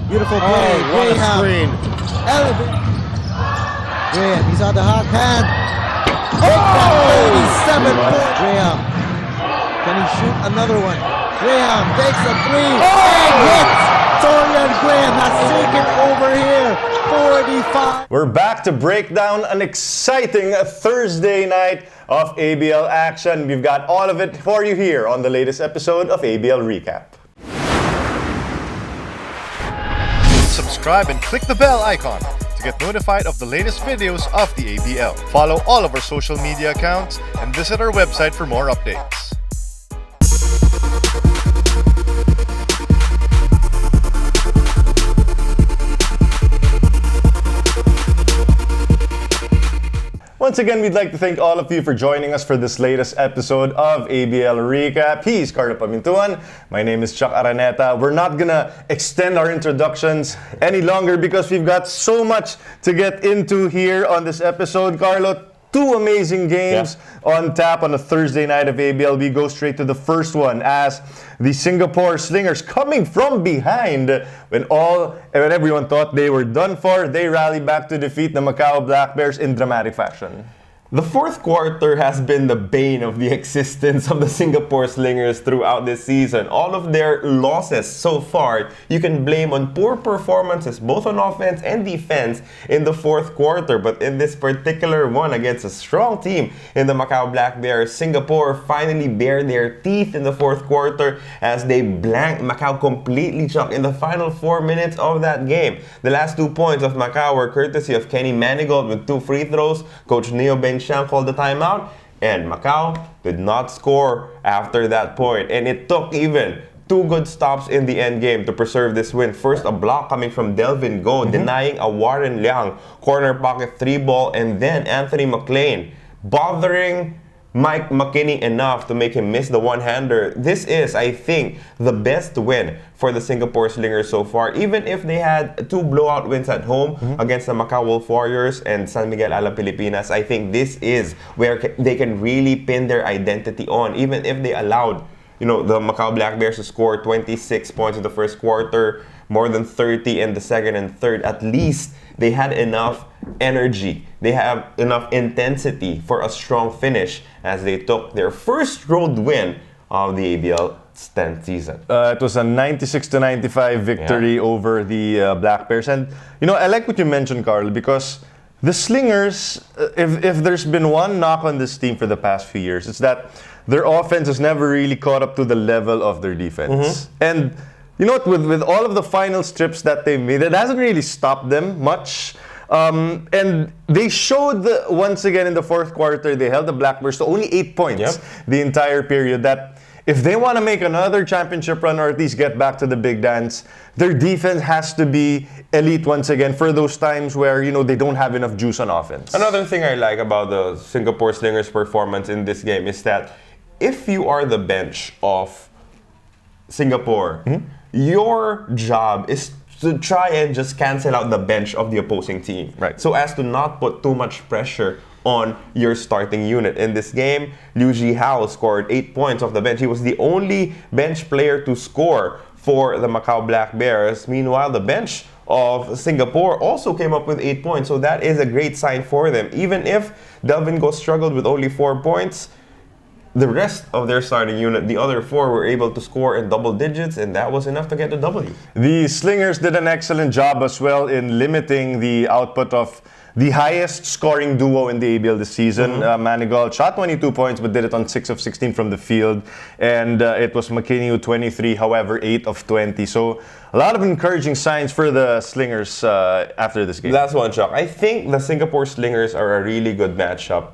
Beautiful play. What a Graham. screen. Elevate. Graham, he's on the hot hand. Oh, 37 point. Graham. Can he shoot another one? Graham takes a three. And hits. Torian Graham has taken over here. 45. We're back to break down an exciting Thursday night of ABL action. We've got all of it for you here on the latest episode of ABL Recap. Subscribe and click the bell icon to get notified of the latest videos of the ABL. Follow all of our social media accounts and visit our website for more updates. Once again, we'd like to thank all of you for joining us for this latest episode of ABL Recap. He's Carlo Pamintuan. My name is Chuck Araneta. We're not gonna extend our introductions any longer because we've got so much to get into here on this episode. Carlo, two amazing games on tap on a Thursday night of ABL. We go straight to the first one as the Singapore Slingers, coming from behind when everyone thought they were done for, they rally back to defeat the Macau Black Bears in dramatic fashion. The fourth quarter has been the bane of the existence of the Singapore Slingers throughout this season. All of their losses so far, you can blame on poor performances both on offense and defense in the fourth quarter. But in this particular one against a strong team in the Macau Black Bears, Singapore finally bared their teeth in the fourth quarter as they blanked Macau completely, Chuck, in the final 4 minutes of that game. The last 2 points of Macau were courtesy of Kenny Manigault with 2 free throws. Coach Neo Shang called the timeout, and Macau did not score after that point. And it took even 2 good stops in the end game to preserve this win. First, a block coming from Delvin Go, denying a Warren Liang corner pocket 3 ball, and then Anthony McLean bothering Mike McKinney enough to make him miss the one-hander. This is, I think, the best win for the Singapore Slingers so far. Even if they had 2 blowout wins at home against the Macau Wolf Warriors and San Miguel Alab Pilipinas, I think this is where they can really pin their identity on. Even if they allowed, the Macau Black Bears to score 26 points in the first quarter, more than 30 in the second and third, at least they had enough energy. They have enough intensity for a strong finish as they took their first road win of the ABL's 10th season. It was a 96-95 victory over the Black Bears. And, I like what you mentioned, Carl, because the Slingers, if there's been one knock on this team for the past few years, it's that their offense has never really caught up to the level of their defense. And you know what, with all of the final strips that they've made, it hasn't really stopped them much. And they showed, once again in the fourth quarter, they held the Black Bears to only 8 points the entire period, that if they want to make another championship run or at least get back to the big dance, their defense has to be elite once again for those times where, they don't have enough juice on offense. Another thing I like about the Singapore Slingers' performance in this game is that if you are the bench of Singapore, your job is to try and just cancel out the bench of the opposing team. Right. So as to not put too much pressure on your starting unit. In this game, Liu Jihao scored 8 points off the bench. He was the only bench player to score for the Macau Black Bears. Meanwhile, the bench of Singapore also came up with 8 points. So that is a great sign for them. Even if Delvin Go struggled with only 4 points, the rest of their starting unit, the other 4, were able to score in double digits, and that was enough to get the W. The Slingers did an excellent job as well in limiting the output of the highest scoring duo in the ABL this season. Manigault shot 22 points but did it on 6 of 16 from the field. And it was McKinney who 23, however, 8 of 20. So a lot of encouraging signs for the Slingers after this game. Last one, Chuck. I think the Singapore Slingers are a really good matchup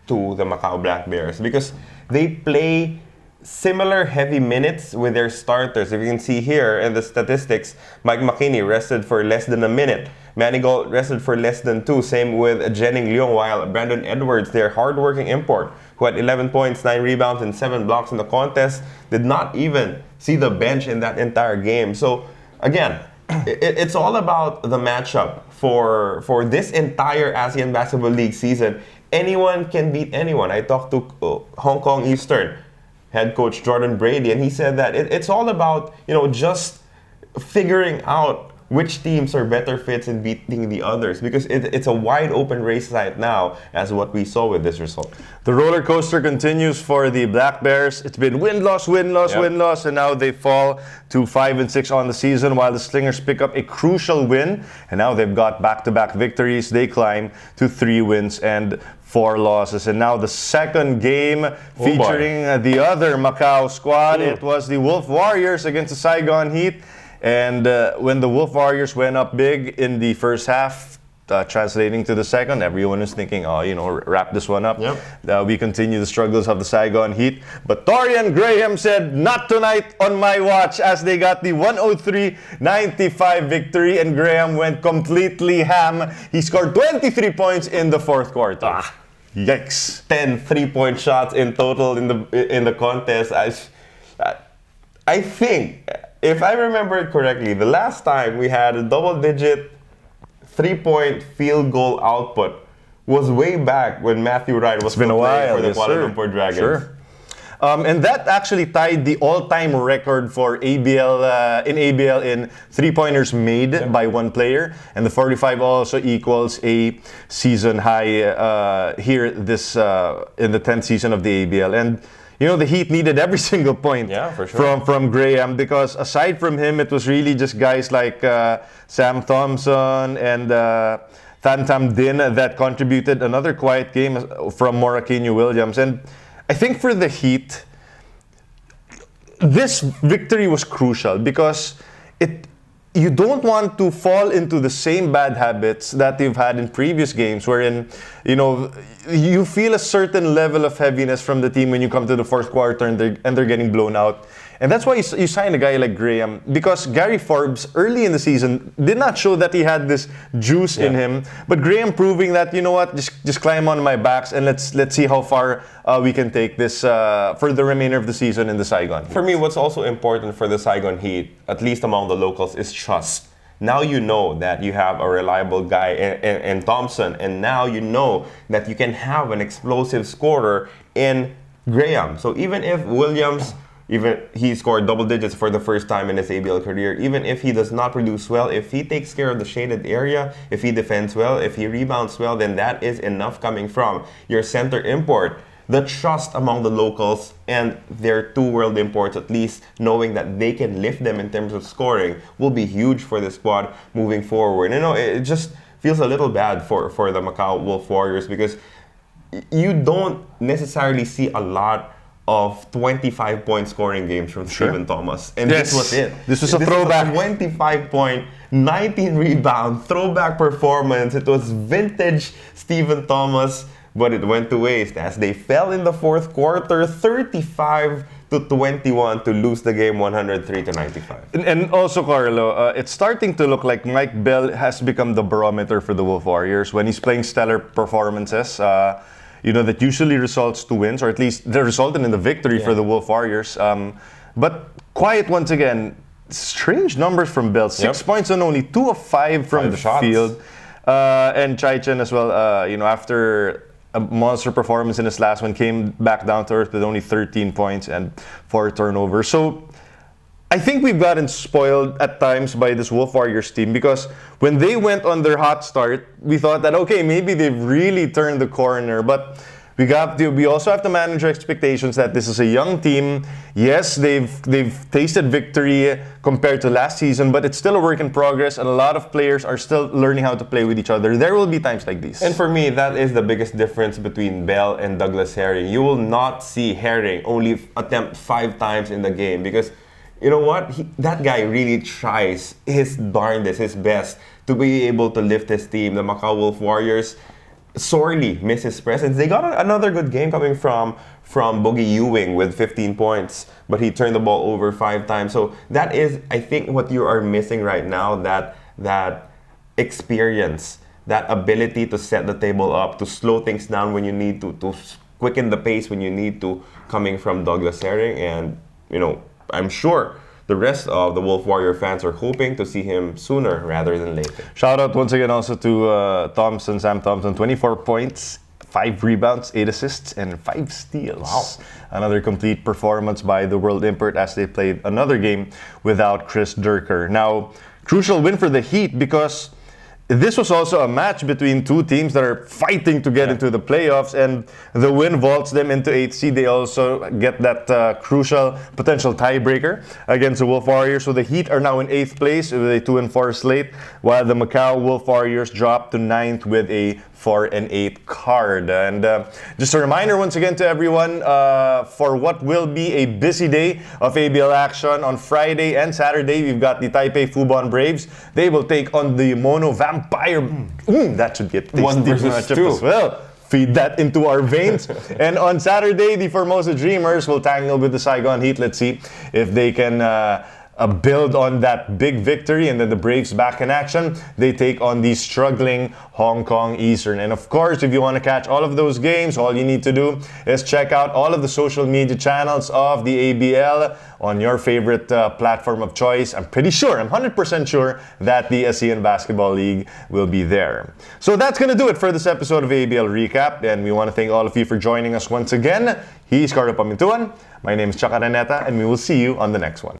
to the Macau Black Bears because they play similar heavy minutes with their starters. If you can see here in the statistics, Mike McKinney rested for less than a minute. Manigault rested for less than 2. Same with Jennings Leong, while Brandon Edwards, their hardworking import, who had 11 points, 9 rebounds, and 7 blocks in the contest, did not even see the bench in that entire game. So, again, it's all about the matchup for this entire ASEAN Basketball League season. Anyone can beat anyone. I talked to Hong Kong Eastern head coach Jordan Brady, and he said that it's all about, just figuring out which teams are better fits in beating the others, because it's a wide open race right now, as what we saw with this result. The roller coaster continues for the Black Bears. It's been win-loss, win-loss, win-loss, and now they fall to 5-6 on the season, while the Slingers pick up a crucial win, and now they've got back-to-back victories. They climb to 3 wins and 4 losses. And now the second game featuring the other Macau squad. It was the Wolf Warriors against the Saigon Heat. And when the Wolf Warriors went up big in the first half, translating to the second, everyone is thinking, wrap this one up. We continue the struggles of the Saigon Heat. But Torian Graham said, not tonight on my watch, as they got the 103-95 victory, and Graham went completely ham. He scored 23 points in the fourth quarter. Yikes. 10 3-point shots in total in the contest. I think, if I remember it correctly, the last time we had a double-digit 3-point field goal output was way back when Matthew Wright was been a while for the Kuala Lumpur Dragons. Sure. And that actually tied the all-time record for ABL in three-pointers made by one player, and the 45 also equals a season high here this in the 10th season of the ABL. And the Heat needed every single point from Graham, because aside from him, it was really just guys like Sam Thompson and Thantam Din that contributed. Another quiet game from Morakinyo Williams. And I think for the Heat, this victory was crucial, because you don't want to fall into the same bad habits that you've had in previous games, wherein you feel a certain level of heaviness from the team when you come to the fourth quarter and they're getting blown out. And that's why you sign a guy like Graham, because Gary Forbes early in the season did not show that he had this juice in him. But Graham proving that, just climb on my backs and let's see how far we can take this for the remainder of the season in the Saigon Heat. For me, what's also important for the Saigon Heat, at least among the locals, is trust. Now you know that you have a reliable guy in Thompson, and now you know that you can have an explosive scorer in Graham. So even if Williams, he scored double digits for the first time in his ABL career, even if he does not produce well, if he takes care of the shaded area, if he defends well, if he rebounds well, then that is enough coming from your center import. The trust among the locals and their 2 world imports, at least knowing that they can lift them in terms of scoring, will be huge for the squad moving forward. It just feels a little bad for the Macau Wolf Warriors, because you don't necessarily see a lot of 25-point scoring games from Stephen Thomas. And this was it. This was a throwback. 25-point, 19 rebound, throwback performance. It was vintage Stephen Thomas, but it went to waste as they fell in the fourth quarter, 35-21 to lose the game 103-95. And also, Carlo, it's starting to look like Mike Bell has become the barometer for the Wolf Warriors when he's playing stellar performances. That usually results to wins, or at least they resulted in the victory for the Wolf Warriors. But quiet once again. Strange numbers from Bell. 6 points on only 2 of 5 from the field. And Chai Chen as well, after a monster performance in his last one, came back down to earth with only 13 points and 4 turnovers. So I think we've gotten spoiled at times by this Wolf Warriors team, because when they went on their hot start, we thought that, okay, maybe they've really turned the corner. But we also have to manage our expectations that this is a young team. Yes, they've tasted victory compared to last season, but it's still a work in progress, and a lot of players are still learning how to play with each other. There will be times like these. And for me, that is the biggest difference between Bell and Douglas Herring. You will not see Herring only attempt 5 times in the game, because you know what? That guy really tries his darndest, his best to be able to lift his team. The Macau Wolf Warriors sorely miss his presence. They got another good game coming from Boogie Ewing with 15 points, but he turned the ball over 5 times. So that is, I think, what you are missing right now, that experience, that ability to set the table up, to slow things down when you need to quicken the pace when you need to, coming from Douglas Herring. And, I'm sure the rest of the Wolf Warrior fans are hoping to see him sooner rather than later. Shout out once again also to Sam Thompson, 24 points, 5 rebounds, 8 assists, and 5 steals. Wow. Another complete performance by the World Import as they played another game without Chris Durker. Now, crucial win for the Heat because this was also a match between two teams that are fighting to get into the playoffs, and the win vaults them into 8th seed. They also get that crucial potential tiebreaker against the Wolf Warriors. So the Heat are now in 8th place with a 2-4 slate, while the Macau Wolf Warriors drop to 9th with a 4-8 card. And just a reminder once again to everyone, for what will be a busy day of ABL action on Friday and Saturday, we've got the Taipei Fubon Braves. They will take on the Mono Vampire. That should be a tasty 1 versus matchup 2 as well. Feed that into our veins. And on Saturday, the Formosa Dreamers will tangle with the Saigon Heat. Let's see if they can build on that big victory, and then the Braves back in action. They take on the struggling Hong Kong Eastern. And of course, if you want to catch all of those games, all you need to do is check out all of the social media channels of the ABL on your favorite platform of choice. I'm 100% sure that the ASEAN Basketball League will be there. So that's going to do it for this episode of ABL Recap, and we want to thank all of you for joining us once again. He's Carlo Pamintuan. My name is Chaka Raneta, and we will see you on the next one.